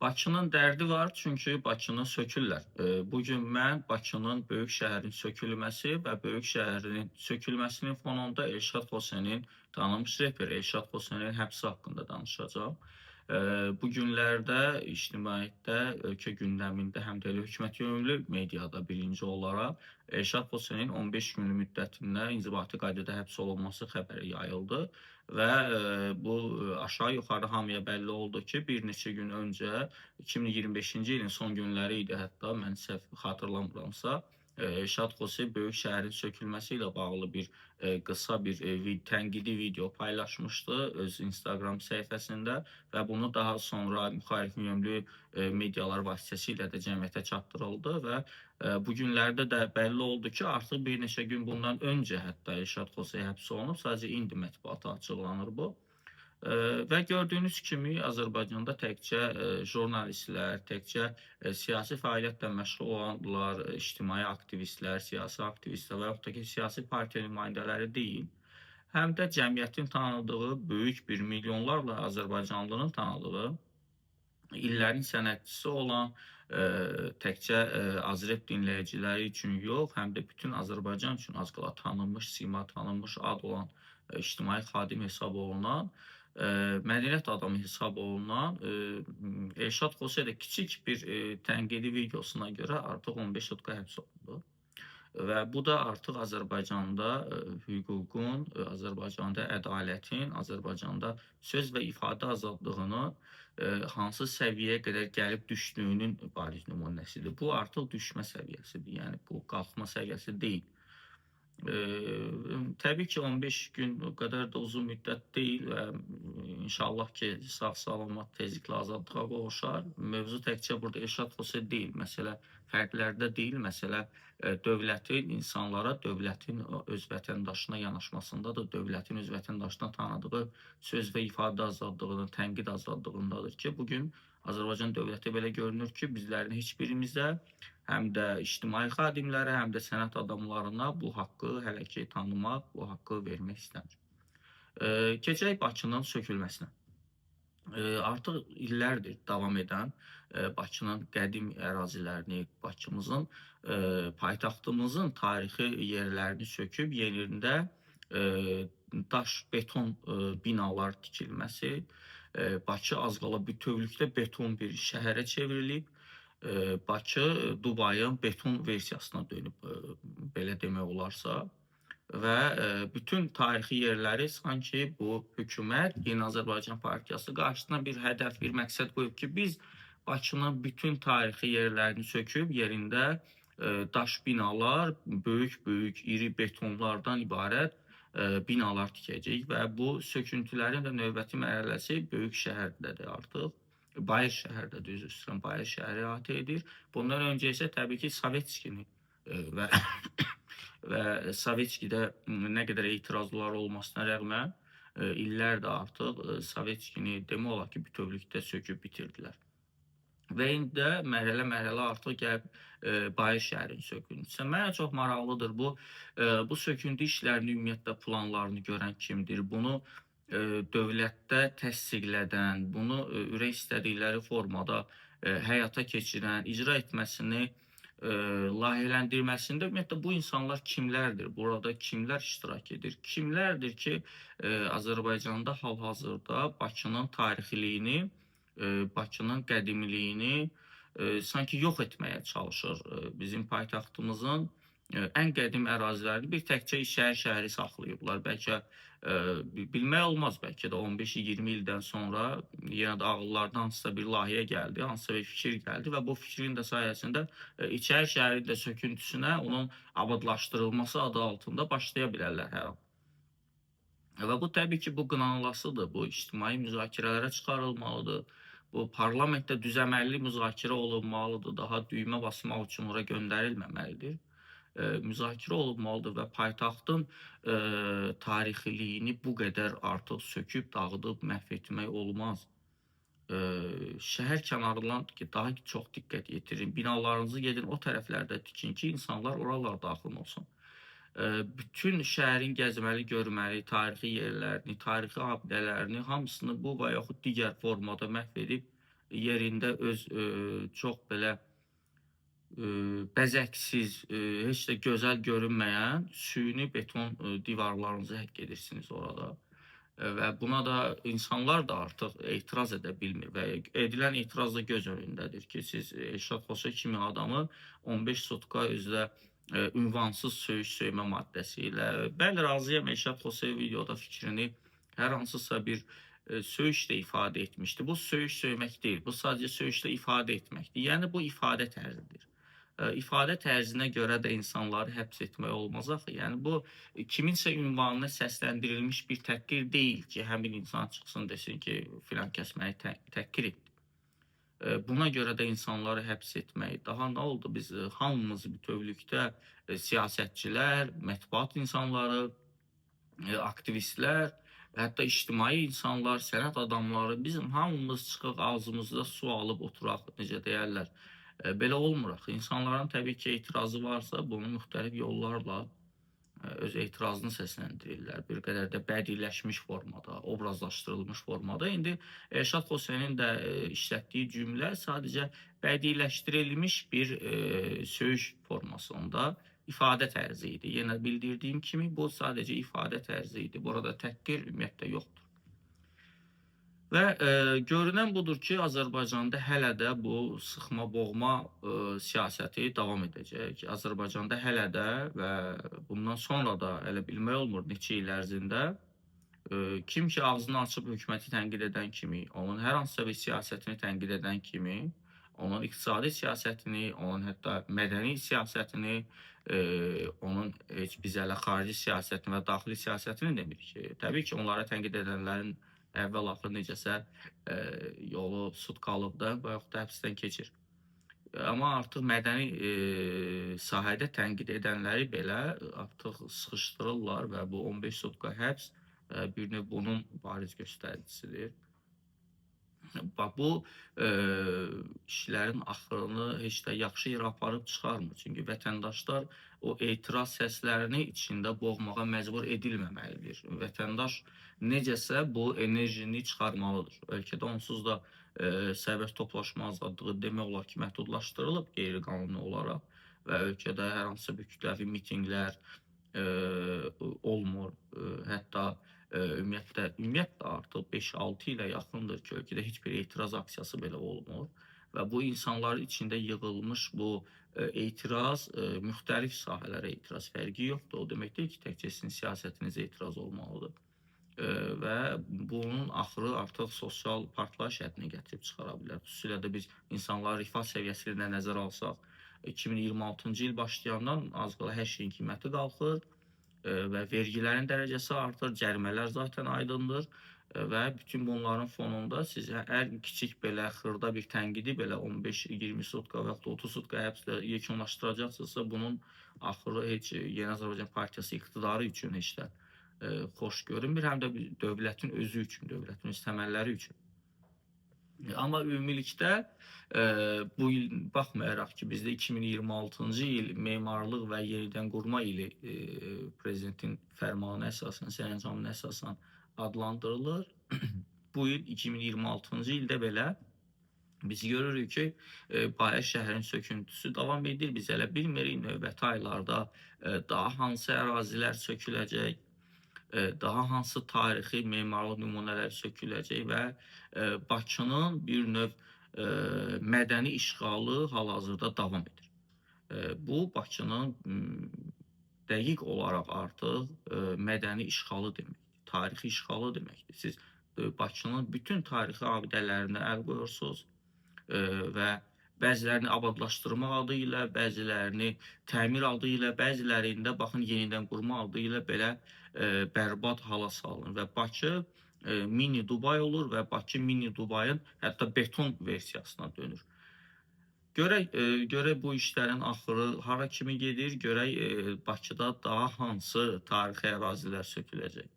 Bakının dərdi var, çünki Bakını sökürlər. Bu gün mən Bakının böyük şəhərin sökülməsi və böyük şəhərin sökülməsinin fonunda Elşad Xosenin, tanınmış reper Elşad Xosenin həbsi haqqında danışacağam. Bu günlərdə ictimaiyyətdə, ölkə gündəmində, həm də elə hökumət mediada birinci olaraq Elşad Xosenin 15 günlük müddətində inzibati qaydada həbs olunması xəbəri yayıldı və bu aşağı-yuxarı hamıya bəlli oldu ki, bir neçə gün öncə 2025-ci ilin son günləri idi, hətta mən səhv xatırlamıramsa, Elşad Xose böyük şəhərin sökülməsi ilə bağlı bir qısa bir tənqidi video paylaşmışdı öz Instagram səhifəsində və bunu daha sonra müxalif yönlü medialar vasitəsilə də cəmiyyətə çatdırıldı və bu günlərdə də bəlli oldu ki, artıq bir neçə gün bundan öncə hətta Elşad Xose həbs olunub, sadəcə indi mətbuata açıqlanır bu. Və gördüyünüz kimi Azərbaycanda təkcə jurnalistlər, təkcə siyasi fəaliyyətlə məşğul olanlar, ictimai aktivistlər, siyasi aktivistlər və yaxud da ki, siyasi partiya nümayəndələri deyil, həm də cəmiyyətin tanıdığı, böyük bir milyonlarla azərbaycanlının tanıdığı, illərin sənətçisi olan təkcə Azrep dinləyiciləri üçün yox, həm də bütün Azərbaycan üçün az qala tanınmış sima, tanınmış ad olan, ictimai xadim hesab olunan, mədəniyyət adamı hesab olunan Elşad Xose də kiçik bir tənqidi videosuna görə artıq 15 sutka həbs olundu. Və bu da artıq Azərbaycanda hüququn, Azərbaycanda ədalətin, Azərbaycanda söz və ifadə azadlığının hansı səviyyəyə qədər gəlib düşdüyünün bariz nümunəsidir. Bu artıq düşmə səviyyəsidir, yəni bu qalxma səviyyəsi deyil. Təbii ki, 15 gün o qədər də uzun müddət deyil və inşallah ki, sağ-salamat tezliklə azadlığa qovuşar. Mövzu təkcə burada Elşad Xose deyil, məsələ fərqlərdə deyil, məsələ dövlətin insanlara, dövlətin öz vətəndaşına yanaşmasındadır, dövlətin öz vətəndaşına tanıdığı söz və ifadə azadlığının, tənqid azadlığındadır ki, bugün Azərbaycan dövləti belə görünür ki, bizlərin heç birimizə, həm də ictimai xadimlərə, həm də sənət adamlarına bu haqqı hələ ki tanımaq, bu haqqı vermək istəmir. Keçək Bakının sökülməsinə. Artıq illərdir davam edən Bakının qədim ərazilərini, Bakımızın, paytaxtımızın tarixi yerlərini söküb yerində daş, beton binalar tikilməsi, Bakı az qala bütövlükdə beton bir şəhərə çevrilib, Bakı Dubayın beton versiyasına dönüb, belə demək olarsa və bütün tarixi yerləri sanki bu hökumət, Yeni Azərbaycan Partiyası qarşısına bir hədəf, bir məqsəd qoyub ki, biz Bakının bütün tarixi yerlərini söküb yerində daş binalar, böyük-böyük iri betonlardan ibarət binalar tikəcəyik və bu söküntülərin də növbəti mərhələsi böyük şəhərdədir artıq. Bayır şəhərdədir, üzr istəyirəm, Bayır şəhəri əhatə edir. Bundan öncə isə təbii ki, Sovetskini və və Sovetskidə nə qədər etirazlar olmasına rəğmən illərdir artıq Sovetskini demək olar ki, bütövlükdə söküb bitirdilər. Və indi də mərhələ-mərhələ artıq gəlib Bayır şəhərin söküntüsü. Mənə çox maraqlıdır bu, bu söküntü işlərinin ümumiyyətlə planlarını görən kimdir? Bunu dövlətdə təsdiqlədən, bunu ürək istədikləri formada həyata keçirən, icra etməsini, layihələndirməsində ümumiyyətlə bu insanlar kimlərdir? Burada kimlər iştirak edir? Kimlərdir ki, Azərbaycanda hal-hazırda Bakının tarixiliyini, Bakının qədimliyini sanki yox etməyə çalışır. Bizim paytaxtımızın ən qədim ərazilərini bir təkcə şəhəri saxlayıblar. Bəlkə bilmək olmaz, bəlkə də 15-20 ildən sonra yenə də ağıllarına hansısa bir layihə gəldi, hansısa bir fikir gəldi və bu fikrin də sayəsində İçəri şəhərin də söküntüsünə, onun abadlaşdırılması adı altında başlaya bilərlər hər an. Və bu təbii ki, bu qınanılasıdır, bu ictimai müzakirələrə çıxarılmalıdır, bu parlamentdə düzəməlli müzakirə olunmalıdır, daha düymə basmaq üçün ora göndərilməməlidir. Müzakirə olunmalıdır və paytaxtın tarixiliyini bu qədər artıq söküb, dağıdıb, məhv etmək olmaz. Şəhər kənarından ki, daha çox diqqət yetirin, binalarınızı gedin o tərəflərdə tikin ki, insanlar oralar daxil olsun. Bütün şəhərin gəzməli, görməli, tarixi yerlərini, tarixi abidələrini hamısını bu və yaxud digər formada məhv edib yerində öz çox belə bəzəksiz, heç də gözəl görünməyən süni beton divarlarınızı həkk edirsiniz orada. Və buna da insanlar da artıq etiraz edə bilmir və edilən etiraz da göz önündədir ki, siz Elşad Xoca kimi adamı 15 sutka özdə ünvansız söyüş söymə maddəsi ilə, bəli, razıyam, Elşad Xoca videoda fikrini hər hansısa bir söyüşlə ifadə etmişdi. Bu söyüş söymək deyil, bu sadəcə söyüşlə ifadə etməkdir. Yəni bu ifadə tərzidir. İfadə tərzinə görə də insanları həbs etmək olmaz axı. Yəni bu kiminsə ünvanına səsləndirilmiş bir təhqir deyil ki, həmin insan çıxsın desin ki, filan kəs məni təhqir etdi. Buna görə də insanları həbs etmək. Daha nə oldu? Biz hamımız bütövlükdə siyasətçilər, mətbuat insanları, aktivistlər, hətta ictimai insanlar, sənət adamları, bizim hamımız çıxıq ağzımızda su alıb oturaq, necə deyərlər. Belə olmuraq. İnsanların təbii ki, etirazı varsa, bunu müxtəlif yollarla öz etirazını səsləndirirlər. Bir qədər də bədiləşmiş formada, obrazlaşdırılmış formada. İndi Elşad Xosenin də işlətdiyi cümlə sadəcə bədiləşdirilmiş bir söyüş formasında ifadə tərzi idi. Yenə bildirdiyim kimi, bu sadəcə ifadə tərzi idi. Burada təhqir ümumiyyətlə yoxdur. Və görünən budur ki, Azərbaycanda hələ də bu sıxma, boğma siyasəti davam edəcək. Azərbaycanda hələ də və bundan sonra da elə bilmək olmur neçə il ərzində kim ki ağzını açıb hökuməti tənqid edən kimi, onun hər hansısa bir siyasətini tənqid edən kimi, onun iqtisadi siyasətini, onun hətta mədəni siyasətini, onun heç biz hələ xarici siyasətini və daxili siyasətini demirik ki, təbii ki, onları tənqid edənlərin əvvəl-axır necəsə yolu sutkalıbdır və yaxud da həbsdən keçir. Amma artıq mədəni sahədə tənqid edənləri belə artıq sıxışdırırlar və bu 15 sutka həbs bir növ bunun bariz göstəricisidir. Bax, bu işlərin axırını heç də yaxşı yerə aparıb çıxarmır. Çünki vətəndaşlar o etiraz səslərini içində boğmağa məcbur edilməməlidir. Vətəndaş necəsə bu enerjini çıxarmalıdır. Ölkədə onsuz da sərbəst toplaşma azadlığı demək olar ki, məhdudlaşdırılıb qeyri-qanuni olaraq və ölkədə hər hansısa bir kütləvi mitinqlər olmur. Hətta ümumiyyətlə artıq 5-6 ilə yaxındır ki, ölkədə heç bir etiraz aksiyası belə olmur və bu insanların içində yığılmış bu etiraz müxtəlif sahələrə etiraz fərqi yoxdur. O demək deyil ki, təkcə sizin siyasətinizə etiraz olmalıdır və bunun axırı artıq sosial partlayış həddinə gətirib çıxara bilər. Xüsusilə də biz insanların rifah səviyyəsində nəzərə alsaq, 2026-cı il başlayandan az qala hər şeyin qiyməti qalxır və vergilərin dərəcəsi artır, cərimələr zaten aydındır və bütün bunların fonunda siz hər kiçik belə xırda bir tənqidi belə 15-20 sutka və yaxud 30 sutka həbslə yekunlaşdıracaqsınızsa, bunun axırı heç Yeni Azərbaycan Partiyası iqtidarı üçün heç də xoş görünmür, həm də dövlətin özü üçün, dövlətin öz təməlləri üçün. Amma ümumilikdə bu il baxmayaraq ki, bizdə 2026-cı il memarlıq və yenidən qurma ili prezidentin fərmanına əsasən, sərəncamına əsasən adlandırılır. Bu il 2026-cı ildə belə biz görürük ki, Bayə şəhərin söküntüsü davam edir. Biz hələ bilmirik növbəti aylarda daha hansı ərazilər söküləcək, daha hansı tarixi memarlıq nümunələri söküləcək və Bakının bir növ mədəni işğalı hal-hazırda davam edir. Bu, Bakının dəqiq olaraq artıq mədəni işğalı deməkdir, tarixi işğalı deməkdir. Siz Bakının bütün tarixi abidələrinə əl qoyursunuz və bəzilərini abadlaşdırmaq adı ilə, bəzilərini təmir adı ilə, bəzilərində baxın yenidən qurma adı ilə belə bərbad hala salınır və Bakı mini Dubay olur və Bakı mini Dubayın hətta beton versiyasına dönür. Görək bu işlərin axırı hara kimi gedir, görək Bakıda daha hansı tarixi ərazilər söküləcək.